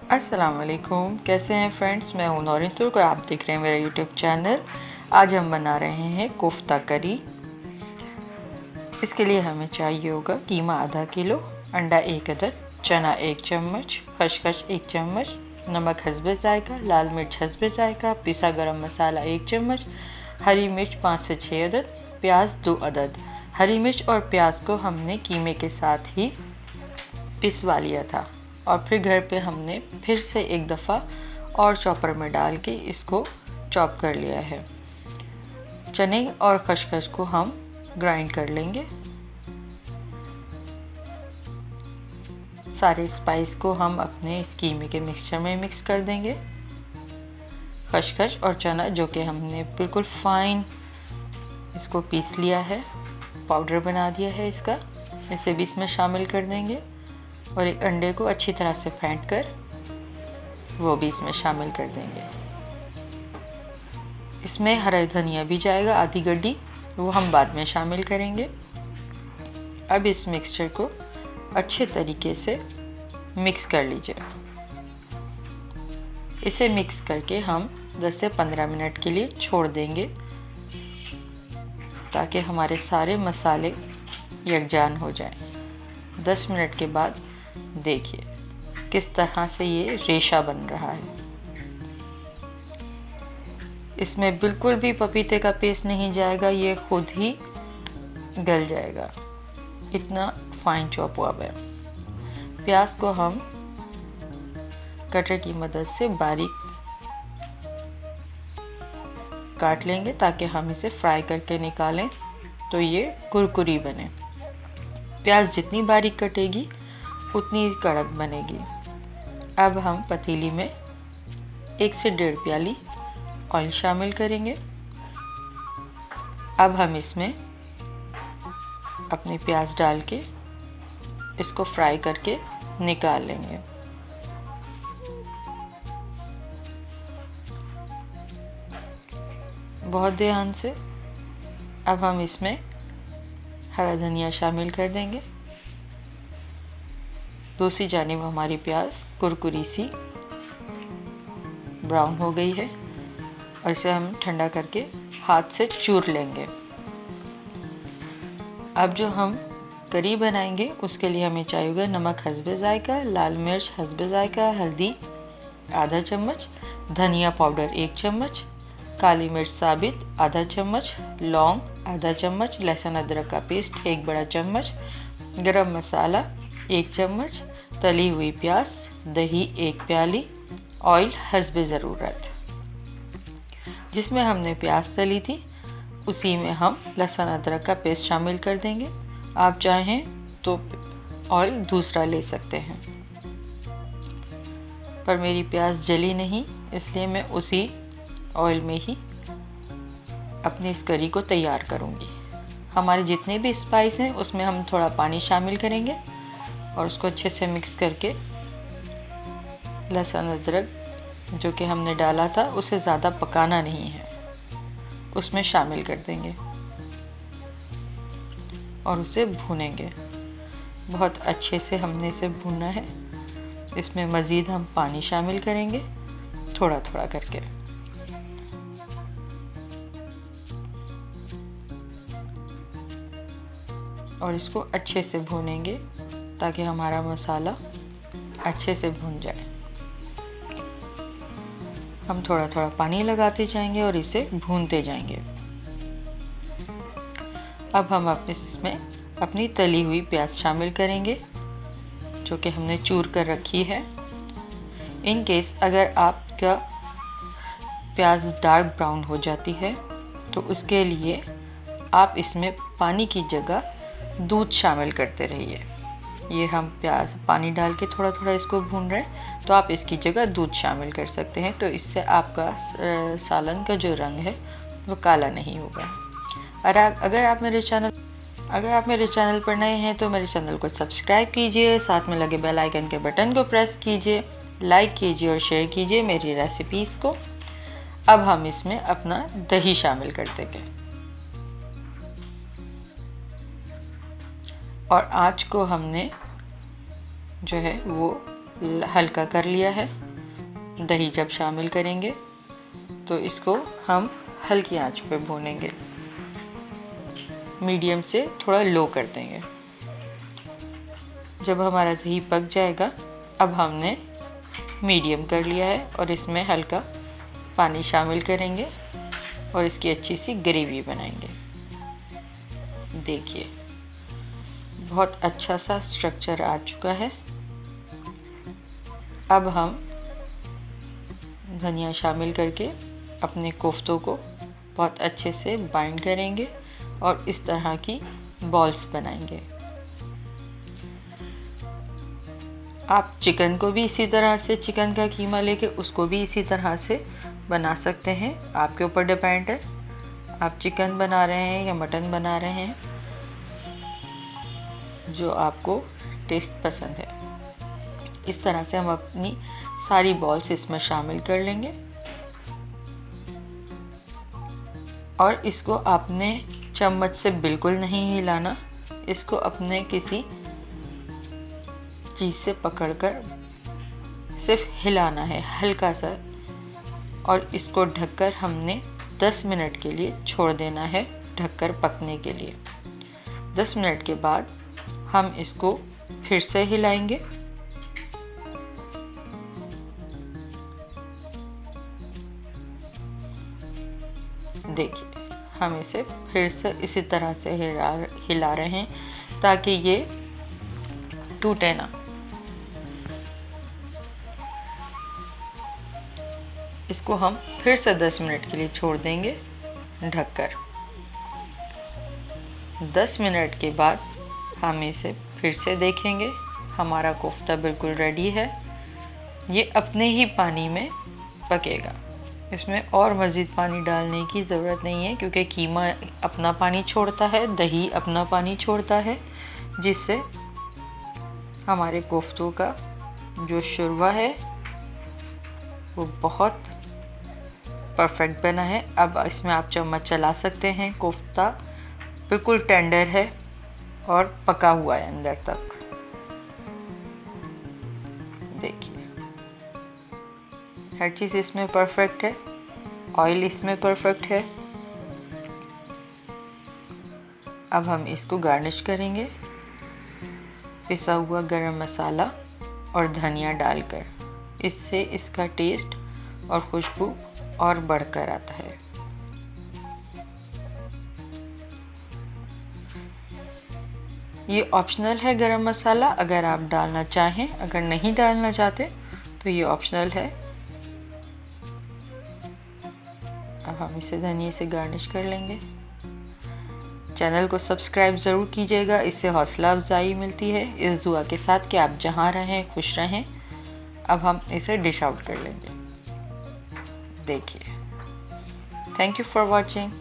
अस्सलाम वालेकुम, कैसे हैं फ्रेंड्स। मैं हूं नौरीन तुर्क और आप देख रहे हैं मेरा यूट्यूब चैनल। आज हम बना रहे हैं कोफ्ता करी। इसके लिए हमें चाहिए होगा कीमा आधा किलो, अंडा 1 अदद, चना 1 चम्मच, खसखस 1 चम्मच, नमक हस्बे जायका, लाल मिर्च हस्बे जायका, पिसा गरम मसाला 1 चम्मच, हरी मिर्च 5 से 6 अदद, प्याज 2 अदद। हरी मिर्च और प्याज को हमने कीमे के साथ ही पिसवा लिया था और फिर घर पे हमने फिर से एक दफ़ा और चॉपर में डाल के इसको चॉप कर लिया है। चने और खसखस को हम ग्राइंड कर लेंगे। सारे स्पाइस को हम अपने इस कीमे के मिक्सचर में मिक्स कर देंगे। खसखस और चना जो कि हमने बिल्कुल फाइन इसको पीस लिया है, पाउडर बना दिया है इसका, इसे भी इसमें शामिल कर देंगे और एक अंडे को अच्छी तरह से फेंट कर वो भी इसमें शामिल कर देंगे। इसमें हरा धनिया भी जाएगा आधी गड्डी, वो हम बाद में शामिल करेंगे। अब इस मिक्सचर को अच्छे तरीके से मिक्स कर लीजिए। इसे मिक्स करके हम 10 से 15 मिनट के लिए छोड़ देंगे ताकि हमारे सारे मसाले यकजान हो जाएं। 10 मिनट के बाद देखिए किस तरह से ये रेशा बन रहा है। इसमें बिल्कुल भी पपीते का पेस्ट नहीं जाएगा, ये खुद ही गल जाएगा, इतना फाइन चॉप हुआ है। प्याज को हम कटर की मदद से बारीक काट लेंगे ताकि हम इसे फ्राई करके निकालें तो ये कुरकुरी बने। प्याज जितनी बारीक कटेगी उतनी कड़क बनेगी। अब हम पतीली में 1 से 1.5 प्याली ऑयल शामिल करेंगे। अब हम इसमें अपने प्याज डाल के इसको फ्राई करके निकाल लेंगे। बहुत ध्यान से। अब हम इसमें हरा धनिया शामिल कर देंगे। दूसरी जानिब हमारी प्याज कुरकुरी सी ब्राउन हो गई है और इसे हम ठंडा करके हाथ से चूर लेंगे। अब जो हम करी बनाएंगे उसके लिए हमें चाहिए होगा नमक हस्बे जायका, लाल मिर्च हस्बे जायका, हल्दी आधा चम्मच, धनिया पाउडर 1 चम्मच, काली मिर्च साबित आधा चम्मच, लौंग आधा चम्मच, लहसुन अदरक का पेस्ट 1 बड़ा चम्मच, गरम मसाला 1 चम्मच, तली हुई प्याज, दही 1 प्याली, ऑयल हस्बे ज़रूरत। जिसमें हमने प्याज तली थी उसी में हम लहसुन अदरक का पेस्ट शामिल कर देंगे। आप चाहें तो ऑयल दूसरा ले सकते हैं, पर मेरी प्याज जली नहीं इसलिए मैं उसी ऑयल में ही अपनी इस करी को तैयार करूंगी। हमारे जितने भी स्पाइस हैं उसमें हम थोड़ा पानी शामिल करेंगे और उसको अच्छे से मिक्स करके लहसुन अदरक जो कि हमने डाला था उसे ज़्यादा पकाना नहीं है, उसमें शामिल कर देंगे और उसे भूनेंगे। बहुत अच्छे से हमने इसे भूनना है। इसमें मज़ीद हम पानी शामिल करेंगे थोड़ा थोड़ा करके। और इसको अच्छे से भूनेंगे ताकि हमारा मसाला अच्छे से भून जाए। हम थोड़ा थोड़ा पानी लगाते जाएंगे और इसे भूनते जाएंगे। अब हम इसमें अपनी तली हुई प्याज शामिल करेंगे जो कि हमने चूर कर रखी है। इन केस अगर आपका प्याज डार्क ब्राउन हो जाती है तो उसके लिए आप इसमें पानी की जगह दूध शामिल करते रहिए। ये हम प्याज पानी डाल के थोड़ा थोड़ा इसको भून रहे हैं तो आप इसकी जगह दूध शामिल कर सकते हैं, तो इससे आपका सालन का जो रंग है वो काला नहीं होगा। और अगर आप मेरे चैनल पर नए हैं तो मेरे चैनल को सब्सक्राइब कीजिए, साथ में लगे बेल आइकन के बटन को प्रेस कीजिए, लाइक कीजिए और शेयर कीजिए मेरी रेसिपीज़ को। अब हम इसमें अपना दही शामिल कर देंगे और आँच को हमने जो है वो हल्का कर लिया है। दही जब शामिल करेंगे तो इसको हम हल्की आंच पे भूनेंगे, मीडियम से थोड़ा लो कर देंगे। जब हमारा दही पक जाएगा, अब हमने मीडियम कर लिया है और इसमें हल्का पानी शामिल करेंगे और इसकी अच्छी सी ग्रेवी बनाएंगे। देखिए बहुत अच्छा सा स्ट्रक्चर आ चुका है। अब हम धनिया शामिल करके अपने कोफ्तों को बहुत अच्छे से बाइंड करेंगे और इस तरह की बॉल्स बनाएंगे। आप चिकन को भी इसी तरह से, चिकन का कीमा लेके उसको भी इसी तरह से बना सकते हैं, आपके ऊपर डिपेंड है आप चिकन बना रहे हैं या मटन बना रहे हैं, जो आपको टेस्ट पसंद है। इस तरह से हम अपनी सारी बॉल्स इसमें शामिल कर लेंगे और इसको आपने चम्मच से बिल्कुल नहीं हिलाना, इसको अपने किसी चीज़ से पकड़कर सिर्फ हिलाना है हल्का सा, और इसको ढककर हमने 10 मिनट के लिए छोड़ देना है, ढककर पकने के लिए। 10 मिनट के बाद हम इसको फिर से हिलाएंगे। देखिए हम इसे फिर से इसी तरह से हिला रहे हैं ताकि ये टूटे ना। इसको हम फिर से 10 मिनट के लिए छोड़ देंगे ढककर। 10 मिनट के बाद हम इसे फिर से देखेंगे, हमारा कोफ्ता बिल्कुल रेडी है। ये अपने ही पानी में पकेगा, इसमें और मज़ीद पानी डालने की ज़रूरत नहीं है, क्योंकि कीमा अपना पानी छोड़ता है, दही अपना पानी छोड़ता है, जिससे हमारे कोफ्तों का जो शुरवा है वो बहुत परफेक्ट बना है। अब इसमें आप चम्मच चला सकते हैं, कोफ्ता बिल्कुल टेंडर है और पका हुआ है अंदर तक। देखिए हर चीज़ इसमें परफेक्ट है, ऑयल इसमें परफेक्ट है। अब हम इसको गार्निश करेंगे पिसा हुआ गरम मसाला और धनिया डालकर। इससे इसका टेस्ट और खुशबू और बढ़कर आता है। ये ऑप्शनल है गरम मसाला, अगर आप डालना चाहें, अगर नहीं डालना चाहते तो ये ऑप्शनल है। अब हम इसे धनिया से गार्निश कर लेंगे। चैनल को सब्सक्राइब ज़रूर कीजिएगा, इससे हौसला अफजाई मिलती है, इस दुआ के साथ कि आप जहाँ रहें खुश रहें। अब हम इसे डिश आउट कर लेंगे। देखिए, थैंक यू फॉर वॉचिंग।